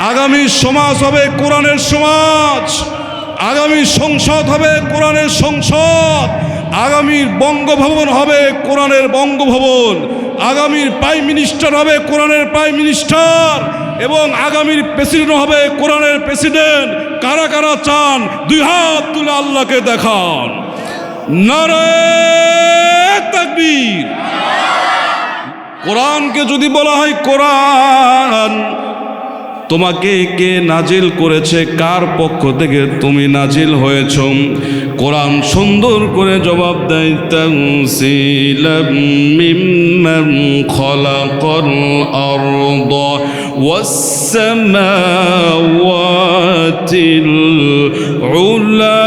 আগামী সমাজ হবে কোরআনের সমাজ, আগামী সংসদ হবে কোরআনের সংসদ, আগামীর বঙ্গভবন হবে কোরআনের বঙ্গভবন, আগামীর প্রাইম মিনিস্টার হবে কোরআনের প্রাইম মিনিস্টার, এবং আগামীর প্রেসিডেন্ট হবে কোরআনের প্রেসিডেন্ট। কারা কারা চান দুই হাত তুলে আল্লাহকে দেখান। নারে তাকবীর। কোরআনকে যদি বলা হয় কোরআন, তোমাকে কে নাজিল করেছে, কার পক্ষ থেকে তুমি নাজিল হয়েছ? কোরআন সুন্দর করে জবাব দেয়, তানসিলাম মিম্মান খালাকাল আরদ ওয়াস সামাওয়াতিল উলা।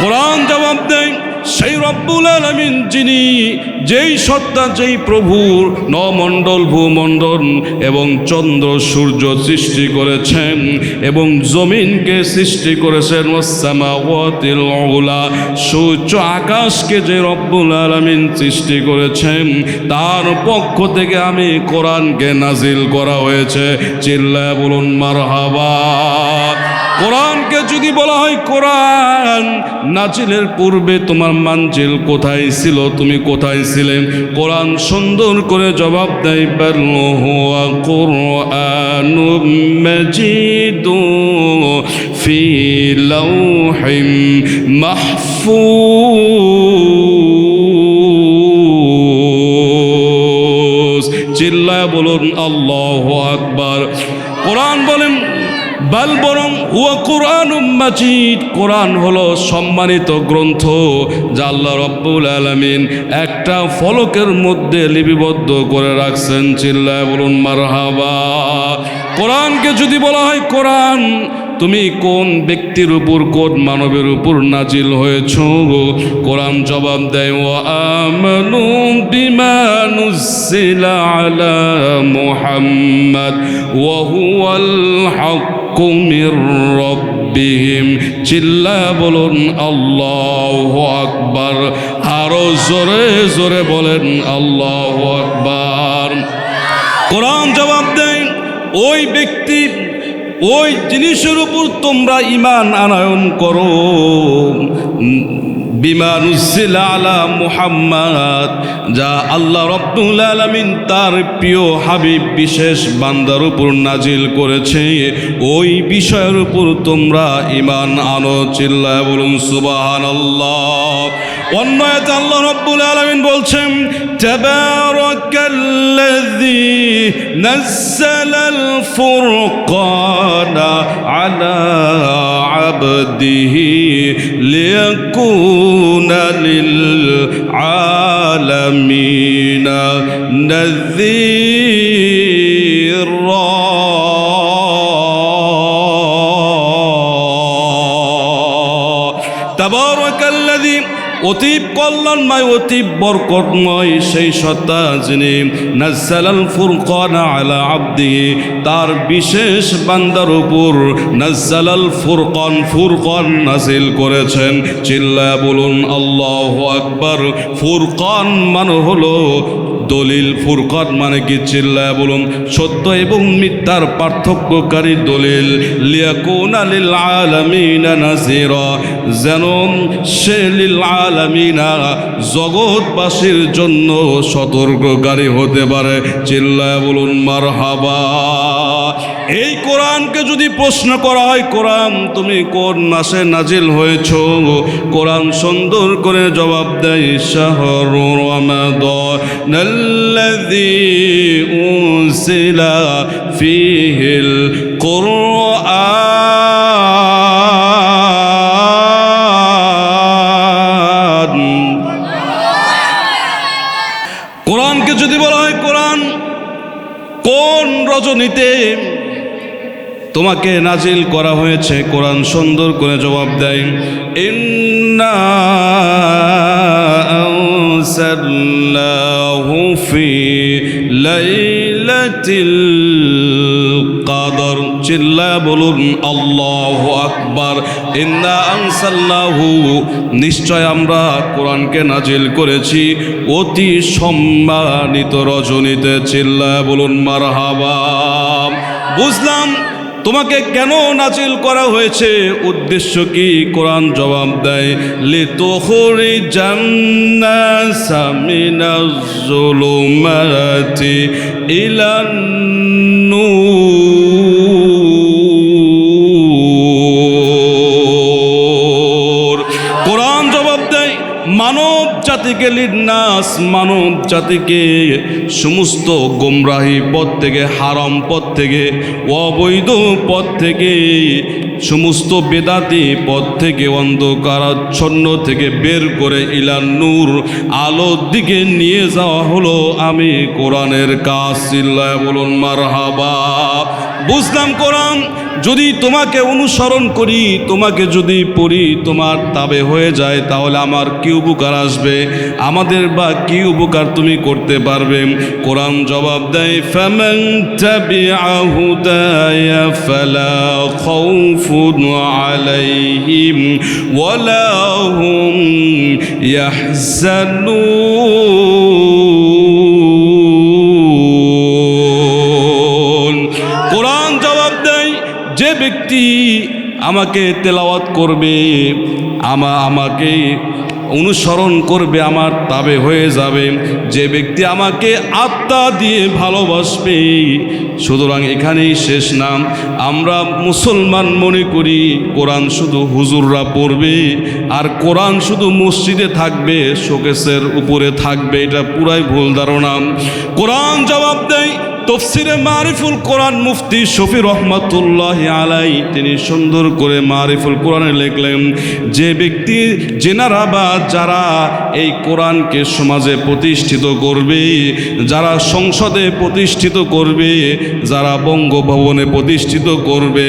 কোরআন জবাব দেয় সেই রব্বুল আলামিন যিনি, যেই সত্তা, যেই প্রভুর নমণ্ডল ভূমণ্ডল এবং চন্দ্র সূর্য সৃষ্টি করেছেন এবং জমিনকে সৃষ্টি করেছেন, ওয়াসসামাওয়াতিল উলা, সূর্য আকাশকে যে রব্বুল আলামিন সৃষ্টি করেছেন তার পক্ষ থেকে আমি কোরআনকে নাজিল করা হয়েছে। চিল্লায় বলুন মারহাবা। কোরআনকে যদি বলা হয় কোরআন, নাজিলের পূর্বে তোমার মানজিল কোথায় ছিল, তুমি কোথায় ছিলে? কোরআন সুন্দর করে জবাব দেয়, বাল হুয়া কুরআনুম মাজিদুন ফি লাওহিম মাহফুজ। চিল্লায় বলুন আল্লাহু আকবার। কোরআন বলেন বাল, বরং হুয়া কুরআনুম মাজিদ, কোরআন হলো সম্মানিত গ্রন্থ যা আল্লাহ রব্বুল আলামিন একটা ফলকের মধ্যে লিপিবদ্ধ করে রাখছেন। চিল্লায় বলুন মারহাবা। কোরআনকে যদি বলা হয় কোরআন, তুমি কোন ব্যক্তির উপর, কোন মানবের উপর নাজিল হয়েছ? কোরআন জবাব দেয়, ওয়া আমানু বিমা নুজিলা আলা মুহাম্মাদ ওয়া হুয়াল হাক্কু মির রাব্বিহিম। চিল্লায়া বলুন আল্লাহু আকবার। আরো জোরে জোরে বলেন আল্লাহু আকবার। কোরআন জবাব দেয়, ওই ব্যক্তি, ওই জিনিসের উপর তোমরা ঈমান আনয়ন করো, বিমা নুজিলা আলা মুহাম্মাদ, যা আল্লাহ রাব্বুল আলামিন তার প্রিয় হাবিব বিশেষ বান্দার উপর নাজিল করেছে, ওই বিষয়ের উপর তোমরা ঈমান আনো। চিল্লায় বলুন সুবহানাল্লাহ। অন্য আয়াতে আল্লাহ রাব্বুল আলামিন বলছেন, তাবারাকাল্লাযী নাযালাল ফুরকানা আলা আবদিহি লিয়াকুনা লিল আলামিনা নাযীরা। তাবারাকাল্লাযী, অতি কল্যাণময়, অতি বরকতময় সেই সত্তা যিনি নাযালাল ফুরকানা আলা আবদিহি, তার বিশেষ বান্দার উপর নাযালাল ফুরকান, ফুরকান নাজিল করেছেন। চিল্লায়া বলুন আল্লাহু আকবার। ফুরকান মানে হলো দলিল। ফুরকান মানে কি? চিল্লায়া বলুন সত্য এবং মিথ্যার পার্থক্যকারী দলিল। লিয়াকুনা লিল আলামিনা নাযীরা, যেন সে লিল আলামিনা জগৎবাসীর জন্য সতর্ককারী হতে পারে। চিল্লায়া বলুন মারহাবা। এই কোরআনকে যদি প্রশ্ন করা হয়, কোরআন তুমি কোন মাসে নাজিল হয়েছ? কোরআন সুন্দর করে জবাব দেয়, শাহরু রমাদানাল্লাযী উনজিলা ফীহিল কুরআন। কোরআনকে যদি বলা হয় কোরআন কোন রজনীতে তোমাকে নাজিল করা হয়েছে, কোরআন সুন্দর করে জবাব দেয়, ইন্না আনজালনাহু ফি লাইলাতিল কদর। চিল্লায়া বলুন আল্লাহু আকবার। ইন্না আনসালনাহু, নিশ্চয় আমরা কোরআনকে নাজিল করেছি অতি সম্মানিত রজনীতে। চিল্লায়া বলুন মারহাবা। বুঝলাম তোমাকে কেন নাজিল করা হয়েছে, উদ্দেশ্য কি? কোরআন জবাব দেয় লিতুখরিজান নাসা মিনাজ যুলুমাতি ইলান নূর। কোরআন জবাব দেয় মানব জাতিকে, লিন্নাস, মানব জাতিকে সমস্ত গোমরাহি পথ থেকে, হারাম পথ থেকে, অবৈধ পথ থেকে, সমস্ত বেদাতি পথ থেকে, অন্ধকারাচ্ছন্ন থেকে বের করে ইলান নূর, আলোর দিকে নিয়ে যাওয়া হলো আমি কোরআনের কাজ। চিল্লায় বলুন মারহাবা। বুঝলাম কোরআন যদি তোমাকে অনুসরণ করি, তোমাকে যদি পড়ি, তোমার তাবে হয়ে যায়, তাহলে আমার কি উপকার আসবে? আমাদের বা কি উপকার তুমি করতে পারবে? কোরআন জবাব দেয় ফামান তাবিআ হুদায়া ফালা খাউফুন আলাইহিম ওয়ালা হুম ইয়াহজানুন। কোরআন জবাব দেয় যে ব্যক্তি আমাকে তেলাওয়াত করবে, আমাকে অনুসরণ করবে, আমার তাবে হয়ে যাবে, যে ব্যক্তি আমাকে আত্মা দিয়ে ভালোবাসবে। সুতরাং এখানেই শেষ না। আমরা মুসলমান মনে করি কোরআন শুধু হুজুররা পড়বে আর কোরআন শুধু মসজিদে থাকবে, শোকেসের উপরে থাকবে। এটা পুরাই ভুল ধারণা। কোরআন জবাব দেয় তফসিরে মারিফুল কোরআন মুফতি শফি রহমতুল্লাহ আলাই তিনি সুন্দর করে মারিফুল কোরআনে লিখলেন, যে ব্যক্তি জেনারা বা যারা এই কোরআনকে সমাজে প্রতিষ্ঠিত করবে, যারা সংসদে প্রতিষ্ঠিত করবে, যারা বঙ্গভবনে প্রতিষ্ঠিত করবে,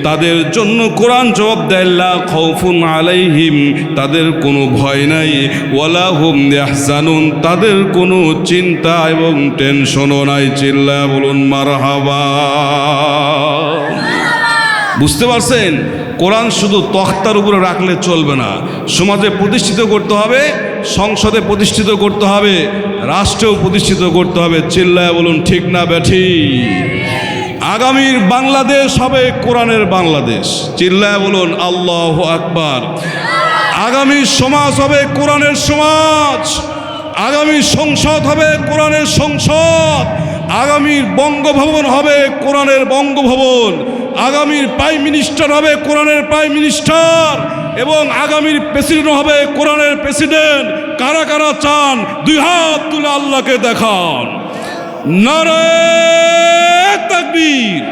তাদের জন্য কোরআন জবাব দেয় লা খাউফুন আলাইহিম, তাদের কোনো ভয় নাই, ওয়ালা হুম ইয়াহজানুন, তাদের কোনো চিন্তা এবং টেনশনও নাই। চিল্লা বলুন মারহাবা। বুঝতে পারছেন? কোরআন শুধু তখতার উপরে রাখলে চলবে না, সমাজে প্রতিষ্ঠিত করতে হবে, সংসদে প্রতিষ্ঠিত করতে হবে, রাষ্ট্রেও প্রতিষ্ঠিত করতে হবে। চিল্লায় বলুন ঠিক না ব্যাঠি? আগামীর বাংলাদেশ হবে কোরআনের বাংলাদেশ। চিল্লায় বলুন আল্লাহু আকবার। আগামী সমাজ হবে কোরআনের সমাজ, আগামী সংসদ হবে কোরআনের সংসদ, আগামীর বঙ্গভবন হবে কোরআনের বঙ্গভবন, আগামীর প্রাইম মিনিস্টার হবে কোরআনের প্রাইম মিনিস্টার, এবং আগামীর প্রেসিডেন্ট হবে কোরআনের প্রেসিডেন্ট। কারা কারা চান দুই হাত তুলে আল্লাহকে দেখান। নারে তাকবীর।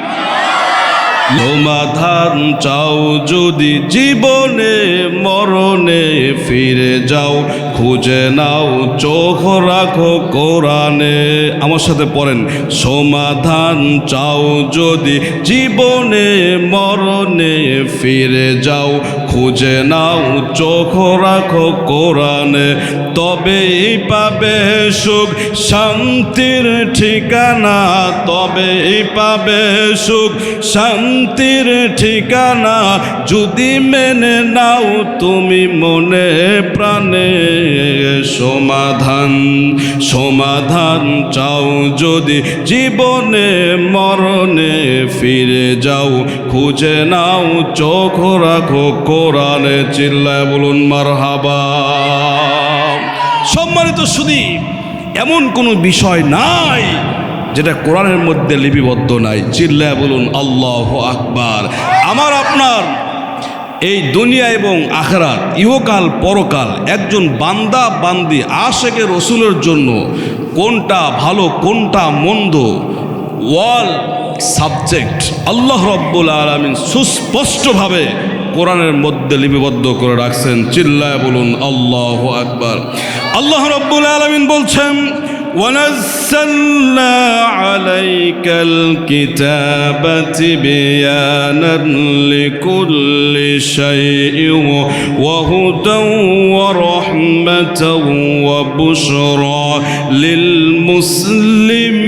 সমাধান চাও যদি জীবনে মরণে, ফিরে যাও খুঁজে নাও চোখ রাখো কোরআনে। আমার সাথে পড়েন, সমাধান চাও যদি জীবনে মরণে, ফিরে যাও খুঁজে নাও চোখ রাখো কোরআনে, তবেই পাবে সুখ শান্তির ঠিকানা, তবেই পাবে সুখ শান্তির ঠিকানা, যদি মেনে নাও তুমি মনে প্রাণে। সমাধান সমাধান চাও যদি জীবনে মরণে, ফিরে যাও খুঁজে নাও চোখ রাখো কোরআনে। চিল্লায় বলুন মারহাবা। সম্মানিত সুধী, এমন কোনো বিষয় নাই যেটা কোরআনের মধ্যে লিপিবদ্ধ নাই। চিল্লায় বলুন আল্লাহু আকবার। আমার আপনার এই দুনিয়া এবং আখিরাত, ইহকাল পরকাল, একজন বান্দা বান্দি আশেকে রসুলের জন্য কোনটা ভালো কোনটা মন্দ, ওয়াল সাবজেক্ট আল্লাহ রব্বুল আলামিন সুস্পষ্টভাবে কোরআনের মধ্যে লিপিবদ্ধ করে রাখছেন। চিল্লায় বলুন আল্লাহু আকবার। আল্লাহ রব্বুল আলামিন বলছেন, وَنَزَّلْنَا عَلَيْكَ الْكِتَابَ تِبْيَانًا لِكُلِّ شَيْءٍ وَهُدًى وَرَحْمَةً وَبُشْرَى لِلْمُسْلِمِينَ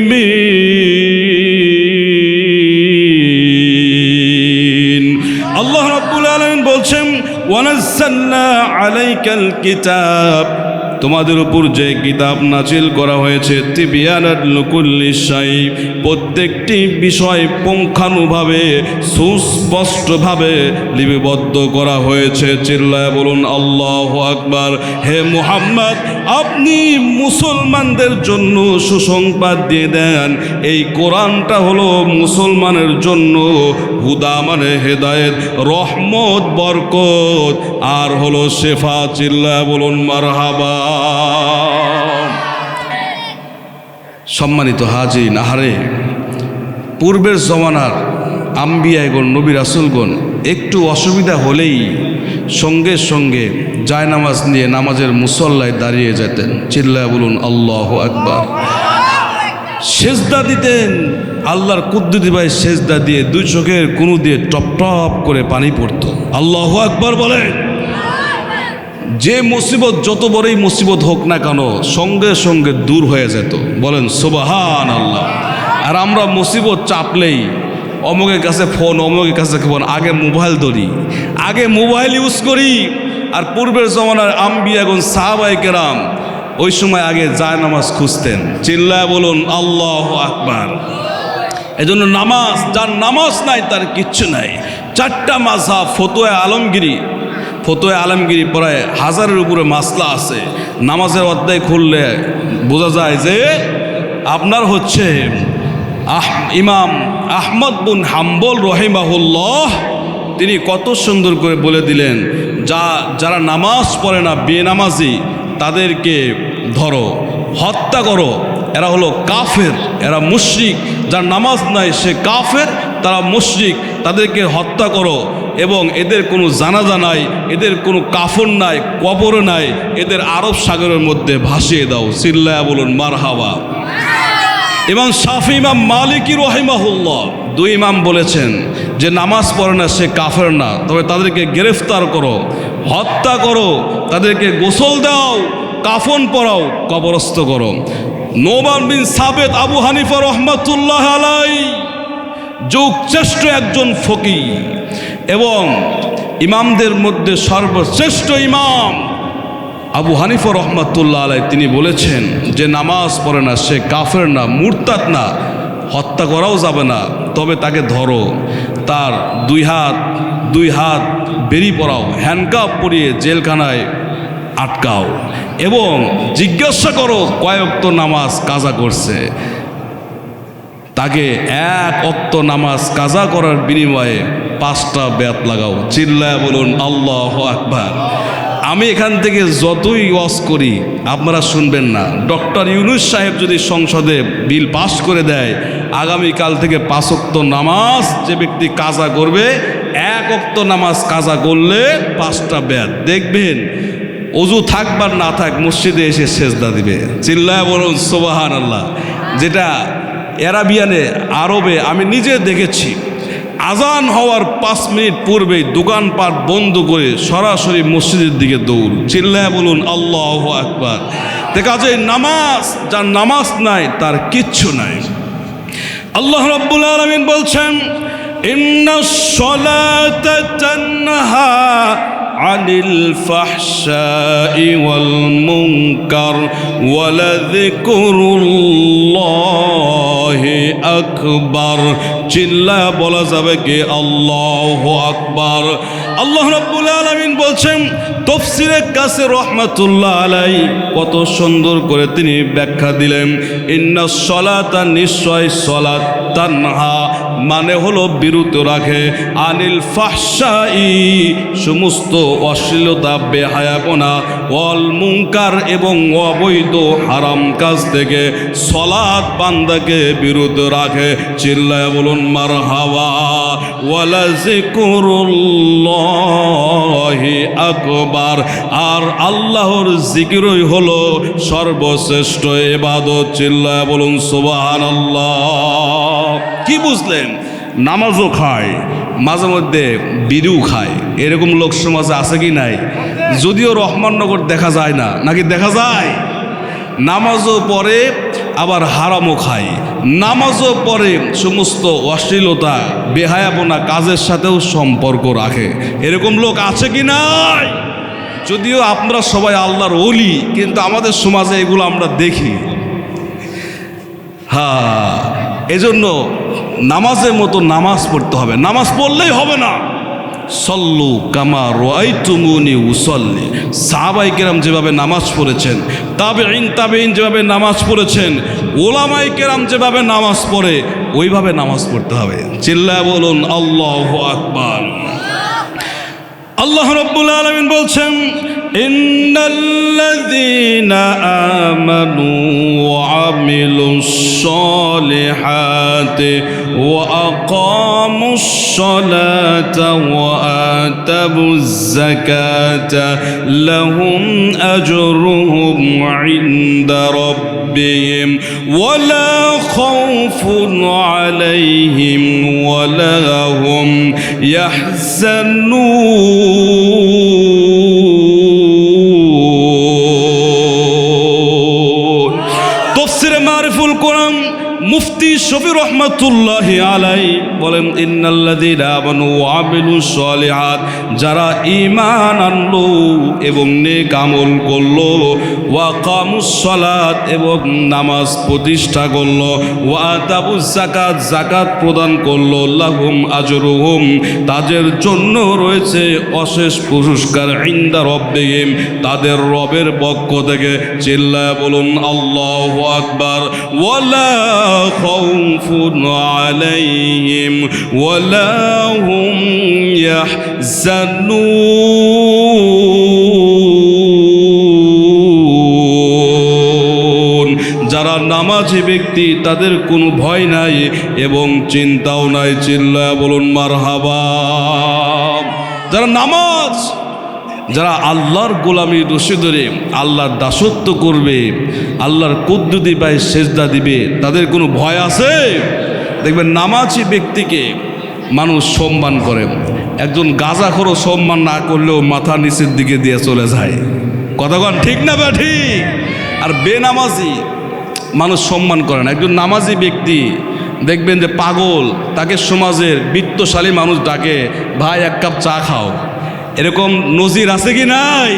ওয়ানাজ্জালনা আলাইকাল কিতাব, তোমাদের উপর যে কিতাব নাজিল করা হয়েছে, তিবিয়ানাল লিকুল্লি শাই, প্রত্যেকটি বিষয় পুঙ্খানুভাবে সুস্পষ্টভাবে লিপিবদ্ধ করা হয়েছে। চিল্লায় বলুন আল্লাহু আকবার। হে মুহাম্মদ, আপনি মুসলমানদের জন্য সুসংবাদ দিয়ে দেন, এই কোরআনটা হলো মুসলমানের জন্য হুদা মানে হেদায়েত, রহমত, বরকত আর হলো শেফা। চিল্লায় বলুন মারহাবা। সম্মানিত হাজিরিন, আহারে পূর্বের জমানার আম্বিয়াগণ, নবী রাসূলগণ একটু অসুবিধা হলেই সঙ্গে সঙ্গে জায়নামাজ নিয়ে নামাজের মুসল্লায় দাঁড়িয়ে যেতেন। চিল্লায় বলুন আল্লাহু আকবার। সেজদা দিতেন, আল্লাহর কুদ্দুতি ভাই সেজদা দিয়ে দুই চোখের কুনু দিয়ে টপ টপ করে পানি পড়তো। আল্লাহু আকবার বলেন। যে মুসিবত যত বড়ই মুসিবত হোক না কেন সঙ্গে সঙ্গে দূর হয়ে যেত। বলেন সুবহান আল্লাহ। আর আমরা মুসিবত চাপলেই অমুকের কাছে ফোন, অমুকের কাছে ফোন, আগে মোবাইল ধরি, আগে মোবাইল ইউজ করি। আর পূর্বের জমানার আম্বিয়াগণ সাহাবায়ে কেরাম ওই সময় আগে জায়নামাজ খুঁজতেন। চিল্লায় বলুন আল্লাহু আকবার। এজন্য নামাজ, যার নামাজ নাই তার কিচ্ছু নাই। চারটা মাযহাব, ফতোয়া আলমগিরি প্রায় 1000-এর উপরে মাসলা আছে। নামাজের অধ্যায় খুললে বোঝা যায় যে আপনার হচ্ছে ইমাম আহমদ বিন হাম্বল রহিমাহুল্লাহ তিনি কত সুন্দর করে বলে দিলেন, যারা নামাজ পড়ে না, বেনামাজি, তাদেরকে ধরো, হত্যা করো, এরা হলো কাফের, এরা মুশরিক। যার নামাজ নাই সে কাফের, তারা মুশরিক, তাদেরকে হত্যা করো। এবং এদের কোনো জানাজা নাই, এদের কোনো কাফন নাই, কবর নাই, এদের আরব সাগরের মধ্যে ভাসিয়ে দাও। চিল্লায়া বলুন মারহাবা। ইমাম শাফি, ইমাম মালিকি রহিমাহুল্লাহ, দুই ইমাম বলেছেন যে নামাজ পড়ে না সে কাফের না, তবে তাদেরকে গ্রেফতার করো, হত্যা করো, তাদেরকে গোসল দাও, কাফন পরাও, কবরস্থ করো। নোমান বিন সাবেত আবু হানিফা রহমাতুল্লাহ আলাইহি যুগশ্রেষ্ঠ একজন ফকিহ এবং ইমামদের মধ্যে সর্বশ্রেষ্ঠ ইমাম আবু হানিফা রহমাতুল্লাহ আলাইহি তিনি বলেছেন যে নামাজ পড়ে না সে কাফের না, মুরতাদ না, হত্যা করাও যাবে না, তবে তাকে ধরো, তার দুই হাত বেরি পরাও, হ্যান্ডকাফ পরিয়ে জেলখানায় আটকাও এবং জিজ্ঞাসা করো কয় ওয়াক্ত নামাজ কাজা করছে। তাকে এক ওয়াক্ত নামাজ কাজা করার বিনিময়ে 5টা বেত লাগাও। চিল্লায় বলুন আল্লাহু আকবার। আমি এখান থেকে যতই ওয়াজ করি আপনারা শুনবেন না। ডক্টর ইউনূস সাহেব যদি সংসদে বিল পাস করে দেয়, আগামীকাল থেকে 5 ওয়াক্ত নামাজ যে ব্যক্তি কাজা করবে, 1 ওয়াক্ত নামাজ কাজা করলে 5টা বেত, দেখবেন অজু থাকবার না থাক মসজিদে এসে সেজদা দিবে। চিল্লায় বলুন সুবহানাল্লাহ। যেটা আরবে আমি নিজে দেখেছি, আজান হওয়ার 5 মিনিট পূর্বেই দোকানপাট বন্ধ করে সরাসরি মসজিদের দিকে দৌড়। চিল্লায় বলুন আল্লাহু আকবার। দেখা যায় নামাজ, যার নামাজ নাই তার কিচ্ছু নাই। আল্লাহ রাব্বুল আলামিন বলছেন, ইন্নাস সালাতা তানহা আনিল ফাহশাই ওয়াল মুনকার ওয়ালাযিকরুল্লাহি আকবার। চিল্লা বলা যাবে কি আল্লাহু আকবার। আল্লাহ রাব্বুল আলামিন বলছেন, তাফসীরে কাসির রাহমাতুল্লাহ আলাইহি কত সুন্দর করে তিনি ব্যাখ্যা দিলেন, ইন্নাস সালাতা, নিশ্চয় সালাত, তানহা মানে হলো বিরত রাখে, আনিল ফাহশাই সমস্ত অশ্লীলতা, বেহায়াপনা, ওয়াল মুনকার এবং অবৈধ হারাম কাজ থেকে সালাত বান্দাকে বিরত রাখে। চিল্লায় বলুন মারহাবা। ওয়ালা যিকরুল্লাহি আকবার। আর আল্লাহর জিকিরই হলো সর্বশ্রেষ্ঠ ইবাদত। চিল্লায় বলুন সুবহানাল্লাহ। কি বুঝলেন? নামাজও খায়, মাঝে মধ্যে বিড়িও খায়, এরকম লোক সমাজে আছে কি নাই? যদিও রহমাননগর দেখা যায় না, নাকি দেখা যায়? নামাজও পড়ে আবার হারামও খায়, নামাজও পড়ে, সমস্ত অশ্লীলতা বেহায়াপনা কাজের সাথেও সম্পর্ক রাখে। এরকম লোক আছে কি নাই? যদিও আমরা সবাই আল্লাহর ওলি, কিন্তু আমাদের সমাজে এগুলো আমরা দেখি। হ্যাঁ, এজন্য নামাজের মতো নামাজ পড়তে হবে। নামাজ পড়লেই হবে না। সল্লু কামা রাআইতুমুনি উসাল্লি, সাহাবায়ে কেরাম যেভাবে নামাজ পড়েছেন, তাবেঈন যেভাবে নামাজ পড়েছেন, ওলামায়ে কেরাম যেভাবে নামাজ পড়ে ওইভাবে নামাজ পড়তে হবে। চিল্লায় বলুন আল্লাহু আকবার। আল্লাহ রাব্বুল আলামিন বলছেন, ইন্নাল্লাযীনা আমানু ওয়া আমিলুস সালিহাতি ওয়া আকামুস সালাতা ওয়া আতাবুজ যাকাতা লাহুম আজরুহুম ইনদা রাব্বিহিম ওয়া লা খাউফুন আলাইহিম ওয়া লা হুম ইয়াহজানুন। তাফসীরে মারিফুল কোরআন মুফতি শফি রহমাতুল্লাহি আলাইহি বলেন, ইন্নাল্লাযীনা আমানু ওয়া আমিলুস সালিহাত, যারা ঈমান আনলো এবং নেক আমল করলো, ওয়া কামুস সালাত, এবং নামাজ প্রতিষ্ঠা করলো, ওয়া আতাবুজ যাকাত, যাকাত প্রদান করলো, লাহুম আজরুহুম, তাদের জন্য রয়েছে অশেষ পুরস্কার, ইনদা রাব্বিহিম, তাদের রবের পক্ষ থেকে। চিল্লায় বলুন আল্লাহু আকবার। ওয়ালা খাউফুন আলাইহিম ওয়ালা হুম ইয়াহজানুন। যারা নামাজি ব্যক্তি তাদের কোনো ভয় নাই এবং চিন্তাও নাই। চিল্লায় বলুন মারহাবা। যারা নামাজ, যারা আল্লাহর গোলামি রশি ধরে আল্লাহর দাসত্ব করবে, আল্লাহর কুদ্দুতি পায়ে সেজদা দিবে, তাদের কোনো ভয় আছে? দেখবেন নামাজি ব্যক্তিকে মানুষ সম্মান করে। একজন গাঁজাখোরও সম্মান না করলেও মাথা নিচের দিকে দিয়ে চলে যায়। কতক্ষণ ঠিক না বা ঠিক? আর বেনামাজি মানুষ সম্মান করে না। একজন নামাজি ব্যক্তি দেখবেন যে পাগল, তাকে সমাজের বিত্তশালী মানুষ ডাকে, ভাই এক কাপ চা খাও। এরকম নজির আছে কি নাই?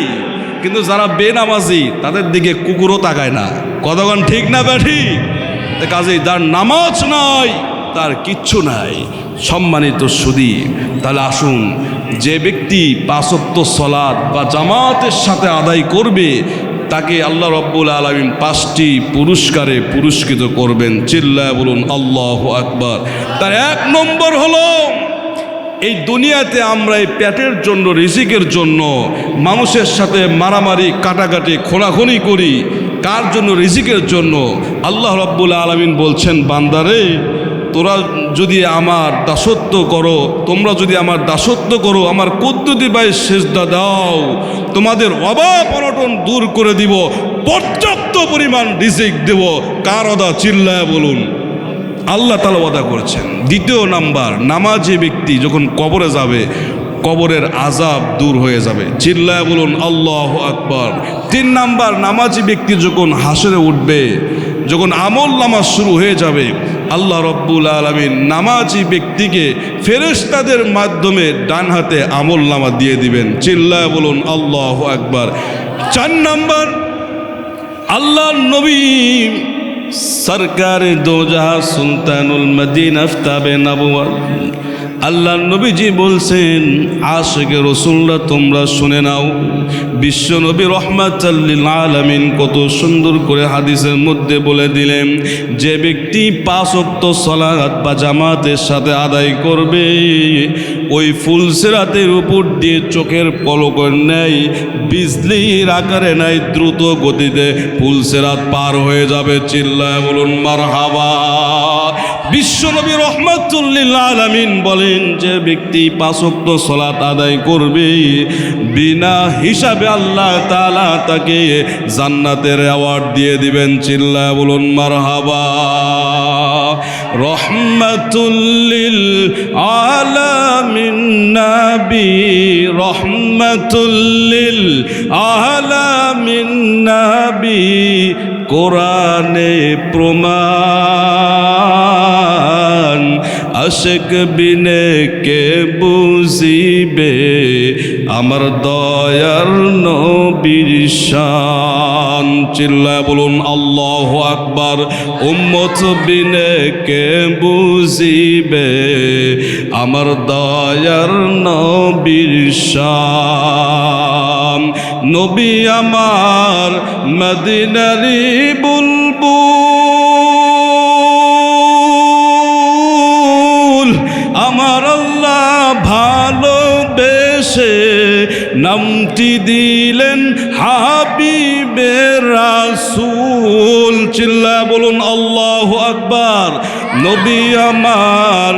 কিন্তু যারা বেনামাজি তাদের দিকে কুকুরও তাকায় না। কতক্ষণ ঠিক না ব্যাঠি? কাজেই যার নামাজ নাই তার কিচ্ছু নাই। সম্মানিত সুধী, তাহলে আসুন, যে ব্যক্তি ৫ ওয়াক্ত সালাত বা জামাতের সাথে আদায় করবে তাকে আল্লাহ রাব্বুল আলামিন ৫টি পুরস্কারে পুরস্কৃত করবেন। চিল্লায় বলুন আল্লাহু আকবার। তার ১ নম্বর হলো, এই দুনিয়াতে আমরা এই পেটের জন্য, রিজিকের জন্য মানুষের সাথে মারামারি, কাটাকাটি, খোনাখুনি করি। কার জন্য? রিজিকের জন্য। আল্লাহ রাব্বুল আলামিন বলছেন, বান্দারে, তোরা যদি আমার দাসত্ব করো, তোমরা যদি আমার দাসত্ব করো, আমার কুদ্দুতি পায়ে সেজদা দাও, তোমাদের অভাব অনটন দূর করে দিব, পর্যাপ্ত পরিমাণ রিজিক দেব। কার ওয়াদা? চিল্লায় বলুন আল্লাহ তাআলা ওয়াদা করেছেন। ২য় নাম্বার, নামাজি ব্যক্তি যখন কবরে যাবে, কবরের আযাব দূর হয়ে যাবে। চিল্লায় বলুন আল্লাহু আকবার। ৩ নাম্বার, নামাজি ব্যক্তি যখন হাসরে উঠবে, যখন আমল নামাজ শুরু হয়ে যাবে, আল্লাহ রাব্বুল আলামিন নামাজি ব্যক্তিকে ফেরেশতাদের মাধ্যমে ডান হাতে আমল নামা দিয়ে দিবেন। চিল্লায় বলুন আল্লাহু আকবার। ৪ নাম্বার, আল্লাহর নবী সরকার দো জাহাঁ সুলতানুল মদিনা আফতাবে নবুয়ত, আল্লাহ নবীজি বলছেন, আশিকে রাসূলরা তোমরা শুনে নাও। বিশ্ব নবী রহমাতুল লিল আলামিন কত সুন্দর করে হাদিসের মধ্যে বলে দিলেন, যে ব্যক্তি ৫ ওয়াক্ত সালাত বা জামাতের সাথে আদায় করবে, ওই ফুলসিরাতের উপর দিয়ে চোখের পলকের ন্যায়, বিজলির আকারে নাই, দ্রুত গতিতে ফুলসিরাত পার হয়ে যাবে। চিল্লায় বলুন মারহাবা। বিশ্ব নবী রহমাতুল লিল আলামিন বলেন, যে ব্যক্তি ৫ ওয়াক্ত সালাত আদায় করবে, বিনা হিসাবে আল্লাহ তাআলা তাকে জান্নাতের অ্যাওয়ার্ড দিয়ে দিবেন। চিল্লায় বলুন মারহাবা। রহমাতুল লিল আলামিন নবী, রহমাতুল লিল আলামিন নবী, কোরআনে প্রমাণ, আশিক বিনে কে বুঝিবে আমার দয়ার নবীর শান। চিল্লায় বলুন আল্লাহু আকবার। উম্মত বিনে কে বুঝিবে আমার দয়ার নবীর শান। নবী আমার মদিনারি বুলবুল, আমার আল্লাহ ভালোবেসে নামটি দিলেন হাবিবে রাসূল। চিল্লায় বলুন আল্লাহু আকবার। নবী আমার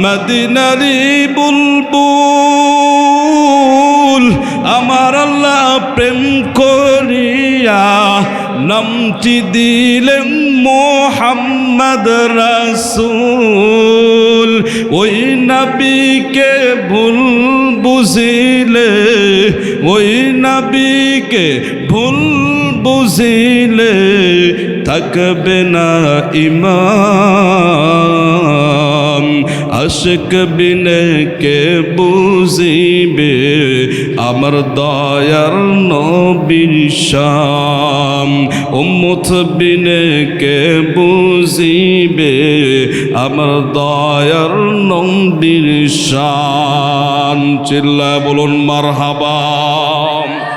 মদিনারি বুলবুল, আমার আল্লাহ প্রেম করিয়া নামটি দিলেন মুহাম্মদ রাসূল। ওই নবীকে ভুল বুঝিলে, ওই নবীকে ভুল বুঝিলে থাকবে না ঈমান। আশিক বিনে কে বুঝিবে আমার দয়ার নবীর শান। উম্মত বিনে কে বুঝিবে আমার দয়ার নবীর শান। চিল্লায় বলুন মারহাবা।